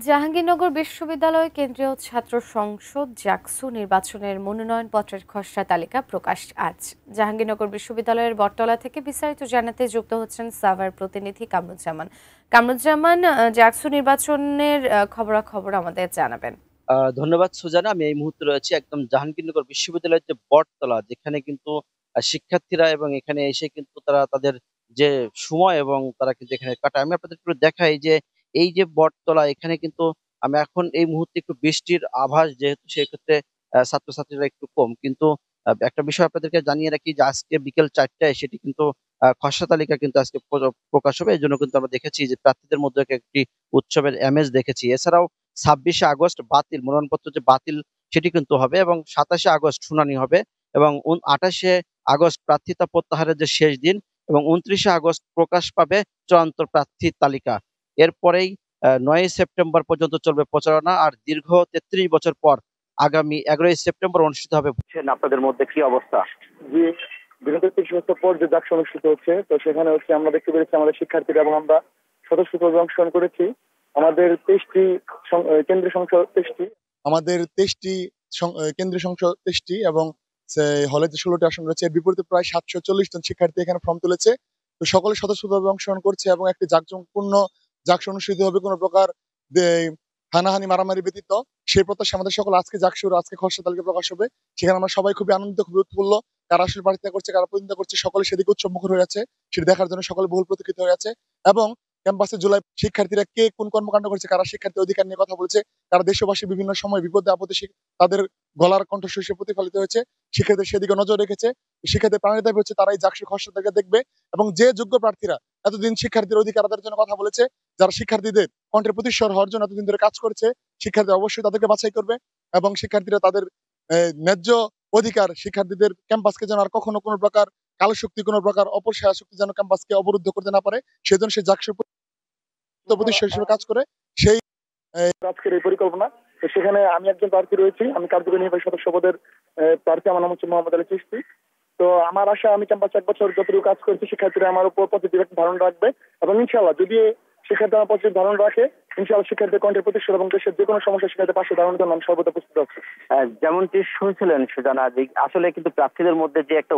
জাহাঙ্গীরনগর বিশ্ববিদ্যালয় কেন্দ্রীয় ছাত্র সংসদ জাকসু নির্বাচনের মনোনয়নপত্রের খসড়া তালিকা প্রকাশ আজ। জাহাঙ্গীরনগর বিশ্ববিদ্যালয়ের বটতলা থেকে বিস্তারিত জানাতে যুক্ত হচ্ছেন সাভার প্রতিনিধি কামরুজ্জামান। জাকসু নির্বাচনের খবরাখবর আমাদের জানাবেন। ধন্যবাদ সুজানা। আমি এই মুহূর্তে রয়েছি একদম জাহাঙ্গীরনগর বিশ্ববিদ্যালয়ের যে বটতলা, যেখানে কিন্তু শিক্ষার্থীরা এবং এখানে এসে কিন্তু তারা তাদের যে সময় এবং তারা কিন্তু এখানে কাটায়। আমি আপনাদের একটু দেখাই যে এই যে বটতলা, এখানে কিন্তু আমি এখন এই মুহূর্তে একটু বৃষ্টির আভাস, যেহেতু সেক্ষেত্রে ছাত্রছাত্রীরা একটু কম, কিন্তু একটা বিষয় আপনাদেরকে জানিয়ে রাখি যে আজকে বিকেল 4টায় সেটি কিন্তু খসড়া তালিকা কিন্তু আজকে প্রকাশ হবে। এই জন্য কিন্তু আমরা দেখেছি যে প্রার্থীদের মধ্যে একটি উৎসবের আমেজ দেখেছি। এছাড়াও 26শে আগস্ট মনোনয়নপত্র যে বাতিল, সেটি কিন্তু হবে এবং 27শে আগস্ট শুনানি হবে এবং 28শে আগস্ট প্রার্থিতা প্রত্যাহারের যে শেষ দিন এবং 29শে আগস্ট প্রকাশ পাবে চূড়ান্ত প্রার্থীর তালিকা। এরপরেই 9ই সেপ্টেম্বর পর্যন্ত চলবে প্রচারণা। আর দীর্ঘ 33 বছর পর আগামী 11ই সেপ্টেম্বর অনুষ্ঠিত হবে। বুঝছেন আপনাদের মধ্যে কি অবস্থা? জি, বিগত ৩০ বছর পর যে জাকসু অনুষ্ঠিত হচ্ছে, তো সেখানে আমরা দেখতে পেরেছি আমাদের শিক্ষার্থীরা এবং আমরা স্বতঃস্ফূর্তভাবে অংশগ্রহণ করেছি। আমাদের 23টি কেন্দ্রীয় সংসদ 23টি, আমাদের 23টি কেন্দ্রীয় সংসদ 23টি এবং হলে যে 16টি আসন রয়েছে, এর বিপরীতে প্রায় 740 জন শিক্ষার্থী এখানে ফর্ম তুলেছে। তো সকলে স্বতঃস্ফূর্তভাবে অংশগ্রহণ করছে এবং একটি জাঁকজমকপূর্ণ জাকসু অনুষ্ঠিত হবে কোনো প্রকার হানাহানি মারামারি ব্যতীত। সেই প্রত্যাশা আমাদের সকল। আজকে খসড়া তালিকা প্রকাশ হবে, সেখানে আমরা সবাই খুবই আনন্দিত, খুবই উৎফুল্ল। কারা আসলে প্রার্থিতা করছে, কারা প্রতিদ্বন্দ্বিতা করছে, সকলে সেদিকে উৎসবমুখর হয়ে আছে। সেটি দেখার জন্য সকলে বহুল প্রতীক্ষিত হয়ে আছে। এবং ক্যাম্পাসে জুলাই শিক্ষার্থীরা কে কোন কর্মকাণ্ড করছে, কারা শিক্ষার্থী অধিকার নিয়ে কথা বলছে, কারা দেশবাসী বিভিন্ন সময় বিপদে আপদে তাদের গলার কণ্ঠস্বর প্রতিফলিত হয়েছে, শিক্ষার্থীদের সেদিকে নজর রেখেছে। শিক্ষার্থীদের প্রাণের দাবি হচ্ছে তারা এই জাকসু খসড়া তালিকা দেখবে এবং যে যোগ্য প্রার্থীরা এতদিন শিক্ষার্থীদের অধিকার আদায়ের জন্য কথা বলেছে, যারা শিক্ষার্থীদের কণ্ঠের প্রতিস্বর হওয়ার জন্য এতদিন ধরে কাজ করছে, শিক্ষার্থীরা অবশ্যই তাদেরকে বাছাই করবে এবং শিক্ষার্থীরা তাদের ন্যায্য অধিকার, শিক্ষার্থীদের ক্যাম্পাসকে যেন আর কখনো কোনো প্রকার কালো শক্তি, কোনো প্রকার অপসায়া শক্তি যেন ক্যাম্পাসকে অবরুদ্ধ করতে না পারে, সেজন্য সে জাকসুর প্রতিষ্ঠা হিসেবে কাজ করে। সেই আজকের এই পরিকল্পনা। তো সেখানে আমি একজন প্রার্থী রয়েছি, আমি কার্যকরী নির্বাহী সদস্য পদের প্রার্থী। আমার নাম হচ্ছে মোহাম্মদ আলী চিশতি। তো আমার আশা, আমি ক্যাম্পাসে 1 বছর যতটুকু কাজ করেছি, শিক্ষার্থীরা আমার উপর পজিটিভ একটা ধারণা রাখবে এবং ইনশাআল্লাহ যদি শিক্ষার্থী আমার পজিটিভ ধারণা রাখে, ইনশাআল্লাহ শিক্ষার্থীদের কণ্ঠের প্রতিষ্ঠা এবং দেশের যে কোনো সমস্যা শিক্ষার্থীদের পাশে দাঁড়ানোর জন্য আমি সর্বদা প্রস্তুত আছি। যেমনটি শুনছিলেন সুজানা, যে আসলে কিন্তু প্রার্থীদের মধ্যে যে একটা